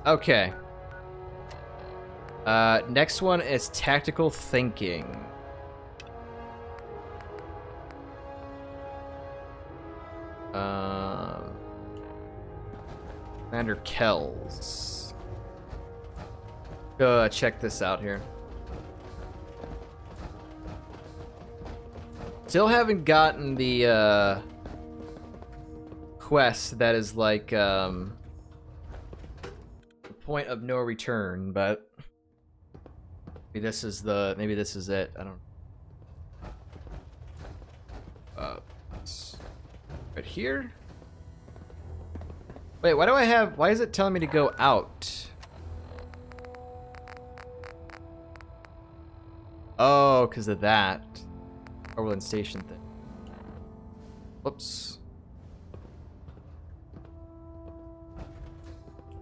Okay. Next one is tactical thinking. Commander Kells. Go check this out here. Still haven't gotten the quest that is like the point of no return, but maybe this is it. I don't. Right here. Wait, why is it telling me to go out? Oh, because of that Overland Station thing. Whoops.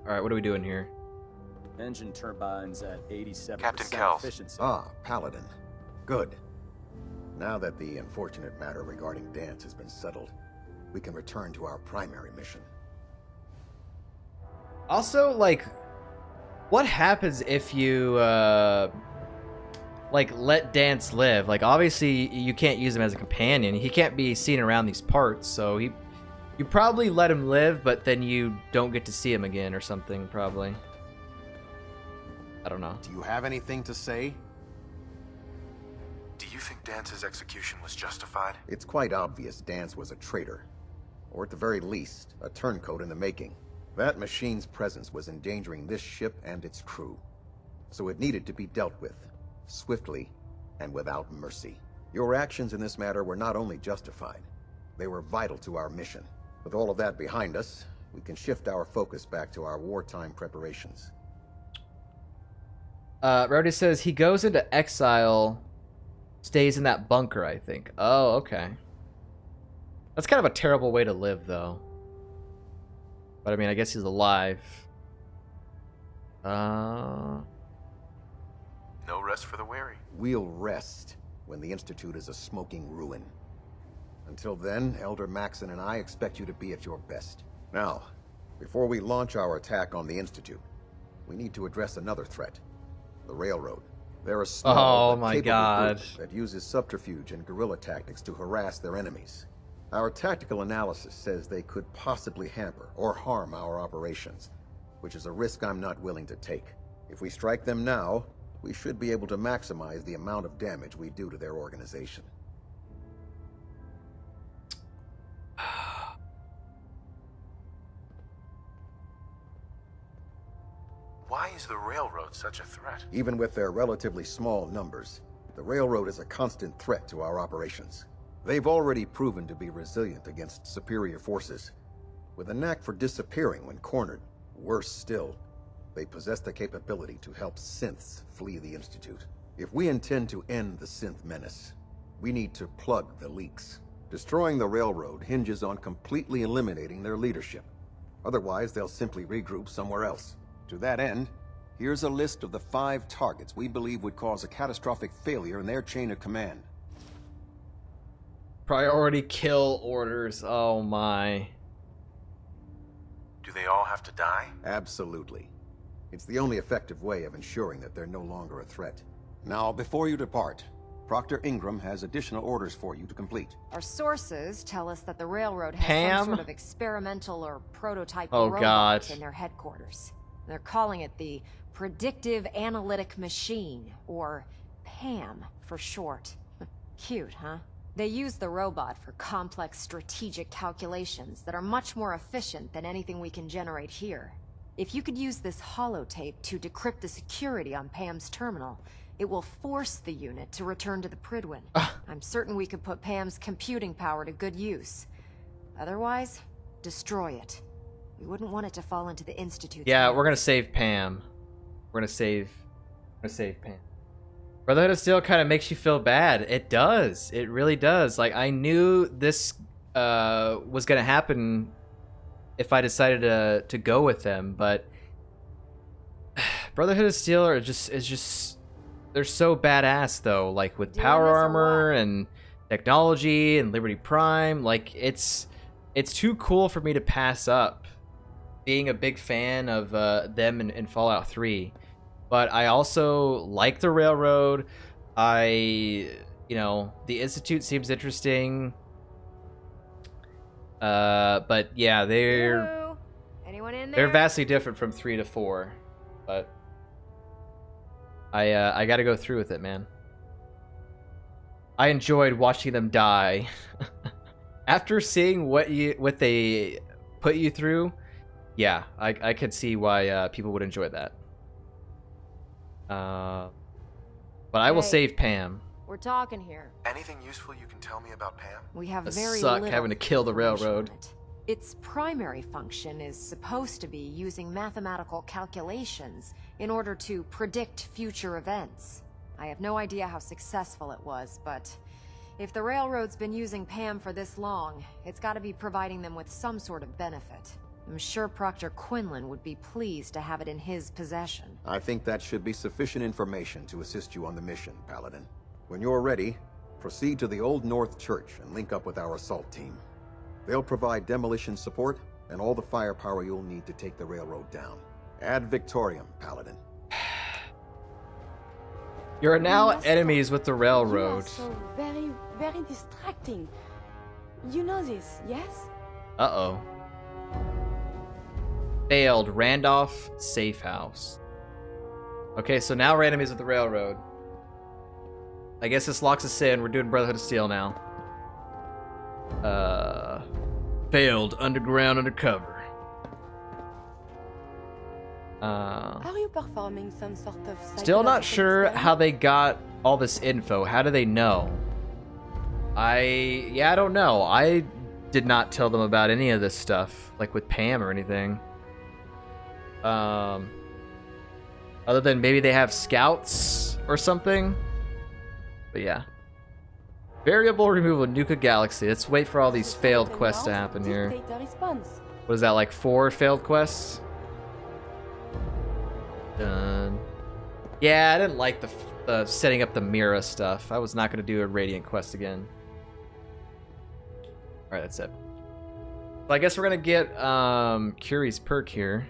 Alright, what are we doing here? Engine turbines at 87% Captain Kells. efficiency. Ah, Paladin. Good. Now that the unfortunate matter regarding Dance has been settled, we can return to our primary mission. Also, like, what happens if you, like, let Dance live? Like, obviously, you can't use him as a companion. He can't be seen around these parts, so you probably let him live, but then you don't get to see him again or something, probably. I don't know. Do you have anything to say? Do you think Dance's execution was justified? It's quite obvious Dance was a traitor. Or at the very least, a turncoat in the making. That machine's presence was endangering this ship and its crew. So it needed to be dealt with, swiftly and without mercy. Your actions in this matter were not only justified, they were vital to our mission. With all of that behind us, we can shift our focus back to our wartime preparations. Rowdy says he goes into exile, stays in that bunker, I think. Oh, okay. That's kind of a terrible way to live, though. But I mean, I guess he's alive. No rest for the weary. We'll rest when the Institute is a smoking ruin. Until then, Elder Maxon and I expect you to be at your best. Now, before we launch our attack on the Institute, we need to address another threat. The Railroad. They're a small but capable group that uses subterfuge and guerrilla tactics to harass their enemies. Our tactical analysis says they could possibly hamper or harm our operations, which is a risk I'm not willing to take. If we strike them now, we should be able to maximize the amount of damage we do to their organization. Why is the railroad such a threat? Even with their relatively small numbers, the Railroad is a constant threat to our operations. They've already proven to be resilient against superior forces, with a knack for disappearing when cornered. Worse still, they possess the capability to help synths flee the Institute. If we intend to end the synth menace, we need to plug the leaks. Destroying the Railroad hinges on completely eliminating their leadership. Otherwise, they'll simply regroup somewhere else. To that end, here's a list of the 5 targets we believe would cause a catastrophic failure in their chain of command. Priority kill orders. Oh my. Do they all have to die? Absolutely. It's the only effective way of ensuring that they're no longer a threat. Now, before you depart, Proctor Ingram has additional orders for you to complete. Our sources tell us that the Railroad has Pam? some sort of experimental or prototype Oh, robot God. in their headquarters. They're calling it the Predictive Analytic Machine, or PAM for short. Cute, huh? They use the robot for complex strategic calculations that are much more efficient than anything we can generate here. If you could use this holotape to decrypt the security on Pam's terminal, it will force the unit to return to the Pridwin. I'm certain we could put Pam's computing power to good use. Otherwise, destroy it. We wouldn't want it to fall into the Institute's Yeah, hands. we're gonna save Pam. We're gonna save Pam. Brotherhood of Steel kind of makes you feel bad. It does. It really does. Like, I knew this was gonna happen if I decided to go with them, but Brotherhood of Steel is just they're so badass though. Like with power armor and technology and Liberty Prime, like it's too cool for me to pass up. being a big fan of them in Fallout 3, but I also like the railroad. The Institute seems interesting. But yeah, Hello? Anyone in there? they're vastly different from 3 to 4, but I got to go through with it, man. I enjoyed watching them die. After seeing what they put you through, yeah, I could see why people would enjoy that. But I will Hey. save Pam. We're talking here. Anything useful you can tell me about Pam? We have It very suck little having to kill the information railroad. on it. Its primary function is supposed to be using mathematical calculations in order to predict future events. I have no idea how successful it was, but if the railroad's been using Pam for this long, it's got to be providing them with some sort of benefit. I'm sure Proctor Quinlan would be pleased to have it in his possession. I think that should be sufficient information to assist you on the mission, Paladin. When you're ready, proceed to the Old North Church and link up with our assault team. They'll provide demolition support and all the firepower you'll need to take the railroad down. Ad Victoriam, Paladin. You're now Master, enemies with the You are railroad. so very, very distracting. You know this, yes? Uh-oh. Failed. Randolph Safe House. Okay, so now we're enemies with the railroad. I guess this locks us in. We're doing Brotherhood of Steel now. Failed. Underground undercover. Are you performing some sort of Still not psychological sure experiment? how they got all this info. How do they know? I don't know. I did not tell them about any of this stuff, like with Pam or anything. Other than maybe they have scouts or something. But yeah. Variable removal Nuka Galaxy. Let's wait for all these failed quests to happen here. Dictate a response. What is that, like 4 failed quests? Done. Yeah, I didn't like the setting up the Mira stuff. I was not going to do a Radiant quest again. Alright, that's it. So I guess we're going to get Curie's perk here.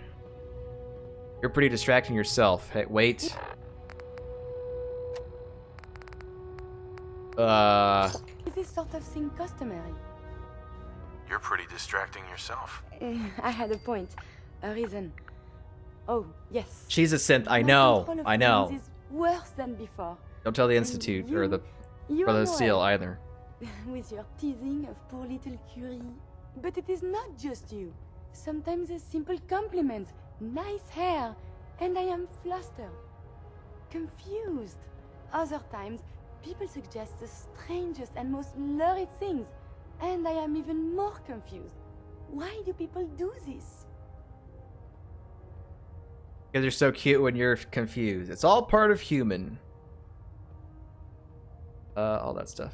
You're pretty distracting yourself. Hey, wait. Is this sort of thing customary? You're pretty distracting yourself. I had a point. A reason. Oh, yes. She's a synth. I My know. control of I know. things is worse than before. Don't tell the Institute or the You Brother are of Steel Noel, either. with your teasing of poor little Curie. But it is not just you. Sometimes a simple compliment, nice hair, and I am flustered, confused. Other times, people suggest the strangest and most lurid things, and I am even more confused. Why do people do this? Because you're so cute when you're confused. It's all part of human. All that stuff.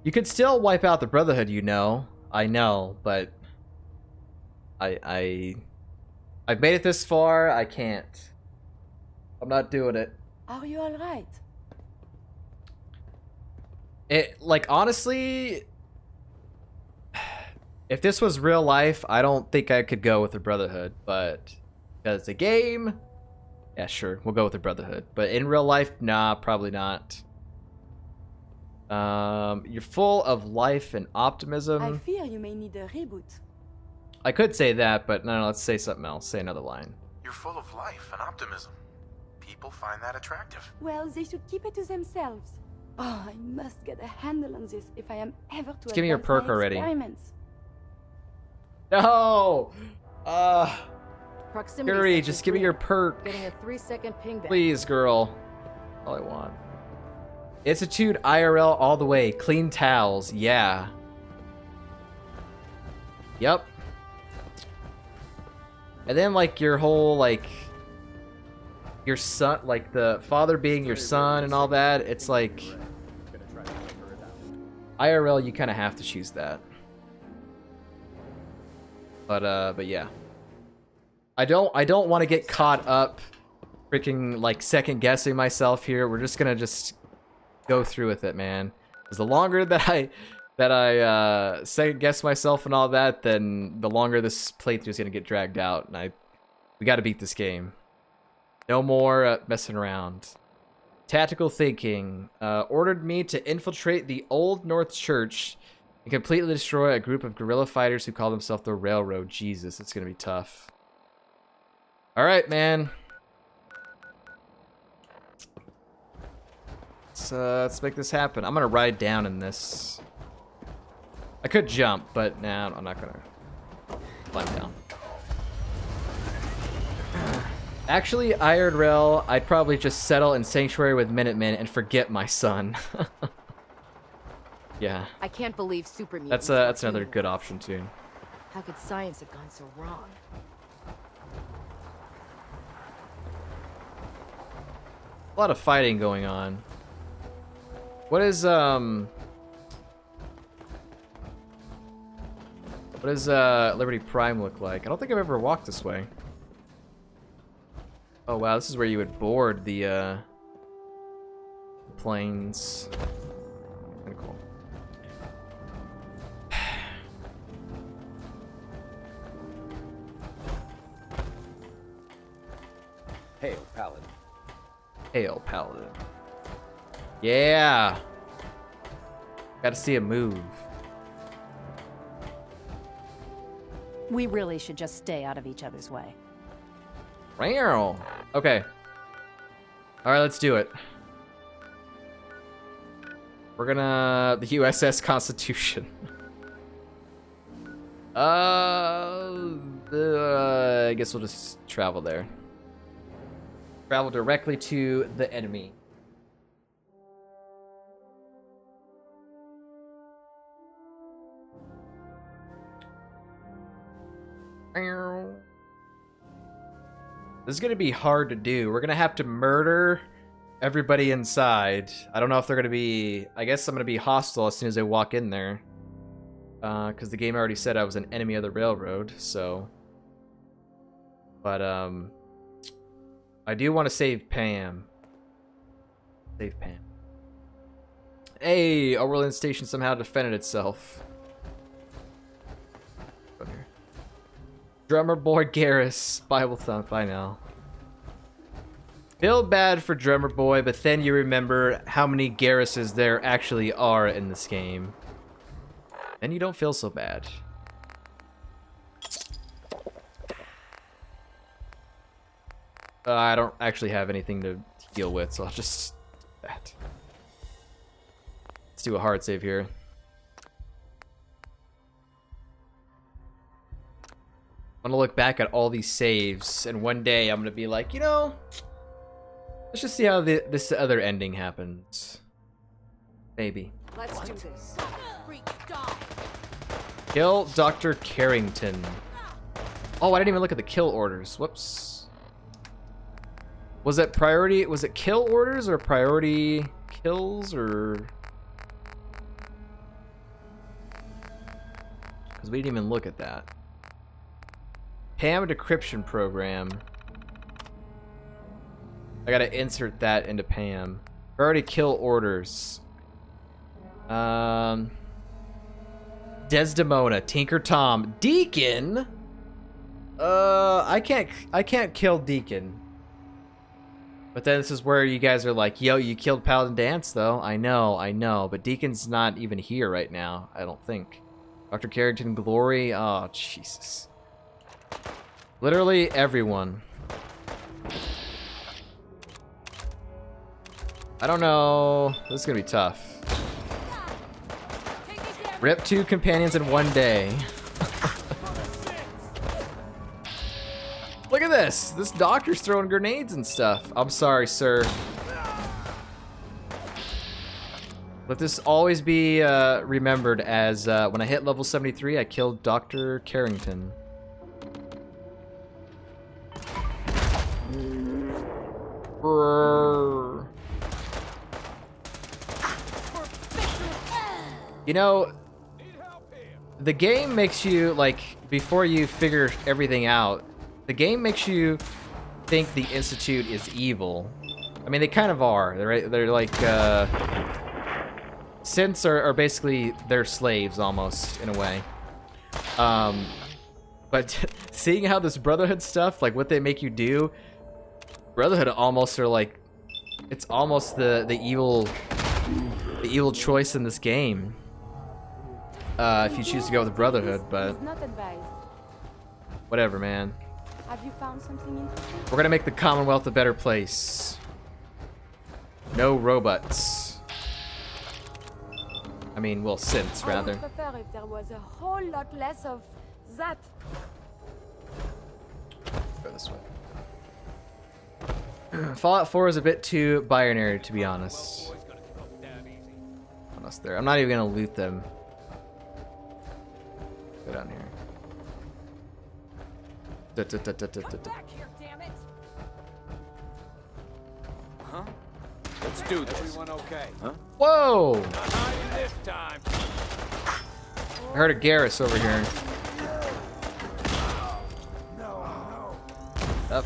You could still wipe out the Brotherhood, you know. I know, but I've made it this far. I can't. I'm not doing it. Are you alright? It, like, honestly, if this was real life, I don't think I could go with the Brotherhood, but because it's a game, yeah, sure, we'll go with the Brotherhood. But in real life, nah, probably not. You're full of life and optimism. I fear you may need a reboot. I could say that, but no, let's say something else. Say another line. You're full of life and optimism. People find that attractive. Well, they should keep it to themselves. Oh, I must get a handle on this if I am ever to give me your advance perk my already. experiments. No! Proximity Yuri, section just give me clear. your perk. Getting a 3-second ping back. Please, girl. All I want. Institute IRL all the way. Clean towels. Yeah. Yep. And then, like, your whole, like, your son, like, the father being your son and all that, it's like, IRL, you kind of have to choose that. But yeah. I don't want to get caught up freaking, like, second guessing myself here. We're just gonna go through with it, man. Because the longer that that I second guess myself and all that, then the longer this playthrough is gonna get dragged out, and we got to beat this game. No more messing around. Tactical thinking ordered me to infiltrate the Old North Church and completely destroy a group of guerrilla fighters who call themselves the Railroad. Jesus, it's gonna be tough. All right, man. Let's make this happen. I'm gonna ride down in this. I could jump, but nah, I'm not gonna climb down. Actually, Iron Rail, I'd probably just settle in Sanctuary with Minutemen and forget my son. Yeah. I can't believe super mutants. That's another good option too. How could science have gone so wrong? A lot of fighting going on. What does Liberty Prime look like? I don't think I've ever walked this way. Oh wow, this is where you would board the planes. Kinda cool. Hail, Paladin. Hail, Paladin. Yeah. Gotta see a move. We really should just stay out of each other's way. Meow. Okay. Alright, let's do it. We're gonna... the USS Constitution. I guess we'll just travel there. Travel directly to the enemy. This is gonna be hard to do. We're gonna have to murder everybody inside. I don't know if they're gonna be... I guess I'm gonna be hostile as soon as I walk in there. Because the game already said I was an enemy of the railroad, so... But, I do want to save Pam. Save Pam. Hey! Orlean Station somehow defended itself. Go here. Drummer Boy Garrus. Bible Thump, I know. Feel bad for Drummer Boy, but then you remember how many Garruses there actually are in this game. Then you don't feel so bad. I don't actually have anything to heal with, so I'll just do that. Let's do a hard save here. I'm gonna look back at all these saves, and one day I'm gonna be like, you know, let's just see how this other ending happens. Maybe. Let's do this. Kill Dr. Carrington. Oh, I didn't even look at the kill orders. Whoops. Was it priority? Was it kill orders or priority kills or? Because we didn't even look at that. Pam decryption program. I gotta insert that into Pam. Priority kill orders. Desdemona, Tinker Tom, Deacon. I can't kill Deacon. But then this is where you guys are like, yo, you killed Paladin Dance, though. I know. But Deacon's not even here right now, I don't think. Dr. Carrington Glory. Oh, Jesus. Literally everyone. I don't know. This is going to be tough. Rip 2 companions in one day. Look at this! This doctor's throwing grenades and stuff. I'm sorry, sir. Let this always be remembered as when I hit level 73, I killed Dr. Carrington. Brrr. You know, the game makes you, like, before you figure everything out, the game makes you think the Institute is evil. I mean, they kind of are. They're like, synths are basically their slaves almost in a way. But seeing how this Brotherhood stuff, like what they make you do, Brotherhood almost are like, it's almost the evil choice in this game. If you choose to go with Brotherhood, but It's not advised. whatever, man. Have you found something interesting? We're gonna make the Commonwealth a better place. No robots. I mean, well, synths I rather. would prefer if there was a whole lot less of that. Go this way. Fallout 4 is a bit too binary, to be honest. Unless they're, I'm not even gonna loot them. Go down here. Back here, damn it! Let's do this. Everyone okay? Huh? Whoa! Not hiding this time. I heard a Garrus over here. Up.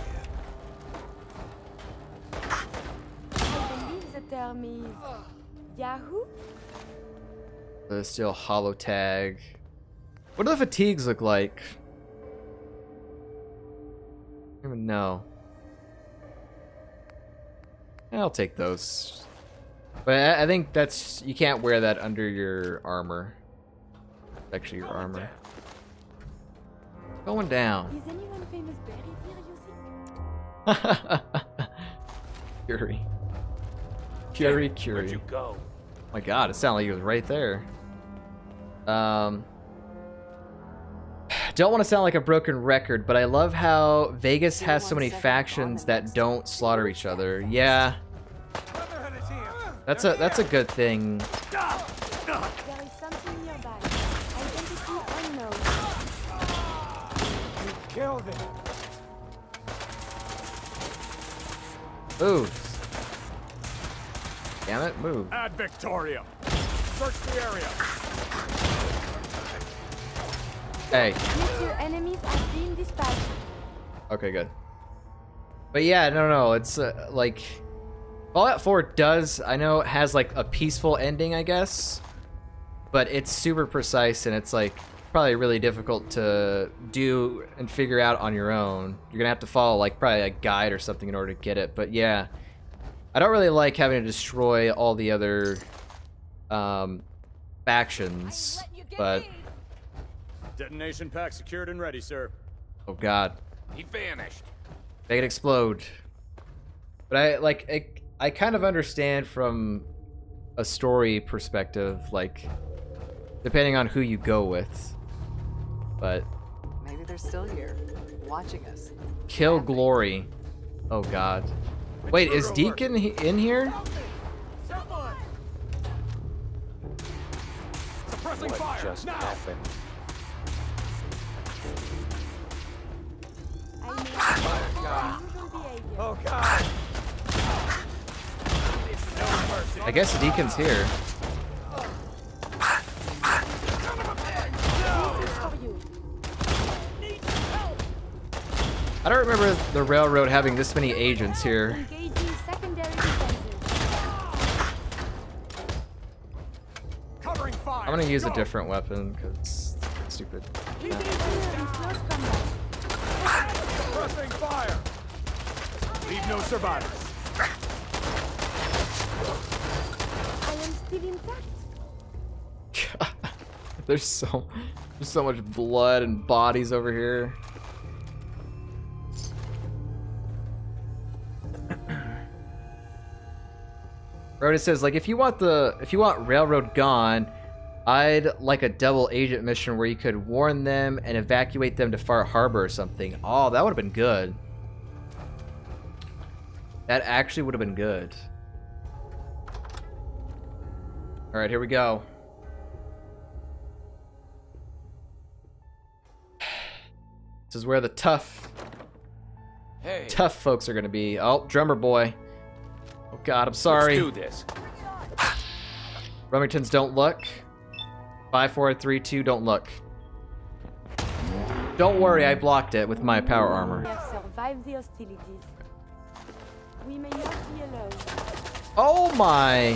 I believe the term is Yahoo? There's still hollow tag. What do the fatigues look like? I don't even know. Yeah, I'll take those. But I think that's, you can't wear that under your armor. Actually, your armor. Going down. Is anyone famous buried here, you think? Curie. Curie, Where'd Curie. you go? My god, it sounded like he was right there. Don't want to sound like a broken record, but I love how Vegas has so many factions that don't slaughter each other. Yeah, that's a good thing. There is something nearby. Identity unknown. Killed it. Move. Damn it, move. Ad Victoria. Search the area. Hey. Your enemies have been dispatched. Okay, good. But yeah, no, it's like Fallout 4 does, I know it has like a peaceful ending, I guess, but it's super precise and it's like probably really difficult to do and figure out on your own. You're gonna have to follow like probably a guide or something in order to get it. But yeah, I don't really like having to destroy all the other factions, but Detonation pack secured and ready, sir. oh god, He vanished. they could explode. But I kind of understand from a story perspective, like depending on who you go with. But Maybe they're still here, watching us. kill Glory. Oh god. Wait, is Deacon in here? Someone! Suppressing fire. Just now. Happened? I need unusual behavior. Oh God! No mercy. I guess Deacon's here. This is for you. I don't remember the railroad having this many agents here. Engaging secondary defenses. Covering fire. I'm gonna use a different weapon because stupid. Engaging in close combat. Suppressing fire. Leave no survivors. I am still intact. There's so much blood and bodies over here. Rhoda says, like, if you want Railroad gone, I'd like a double agent mission where you could warn them and evacuate them to Far Harbor or something. Oh, that would have been good. That actually would have been good. All right, here we go. This is where the tough folks are gonna be. Oh, drummer boy. Oh god, I'm sorry. Let's do this. Remingtons, don't look. 5, 4, 3, 2, don't look. Don't worry, I blocked it with my power We armor. have survived the hostilities. We may not be alone. Oh my!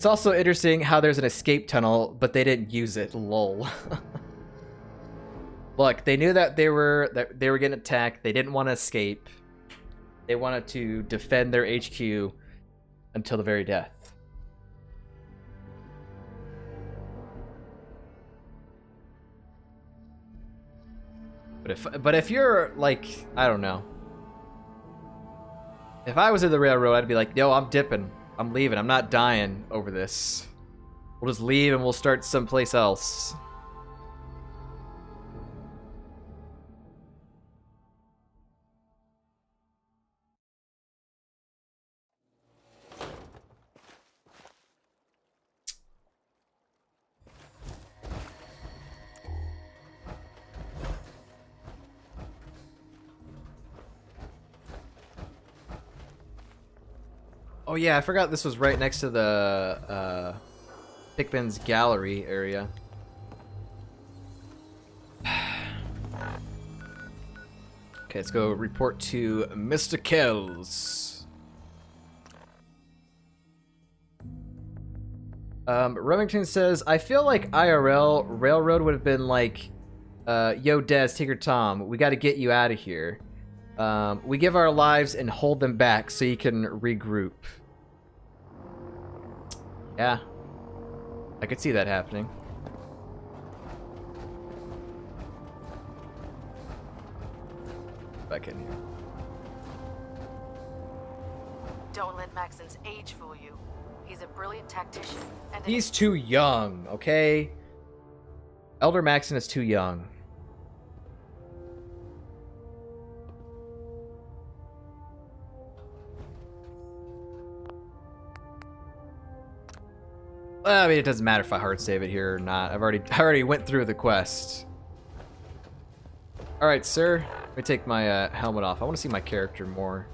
It's also interesting how there's an escape tunnel, but they didn't use it. Lol. Look, they knew that they were getting attacked. They didn't want to escape. They wanted to defend their HQ until the very death. But if you're like, I don't know. If I was in the railroad, I'd be like, yo, I'm dipping. I'm leaving. I'm not dying over this. We'll just leave and we'll start someplace else. Oh yeah, I forgot this was right next to the Hickman's gallery area. Okay, let's go report to Mr. Kells. Remington says, I feel like IRL Railroad would have been like, yo Des, Tigger Tom, we gotta get you out of here. We give our lives and hold them back so you can regroup. Yeah. I could see that happening. Back in here. Don't let Maxon's age fool you. He's a brilliant tactician. And He's too young, okay? Elder Maxon is too young. Well, I mean, it doesn't matter if I hard save it here or not. I already went through the quest. All right, sir. Let me take my helmet off. I want to see my character more.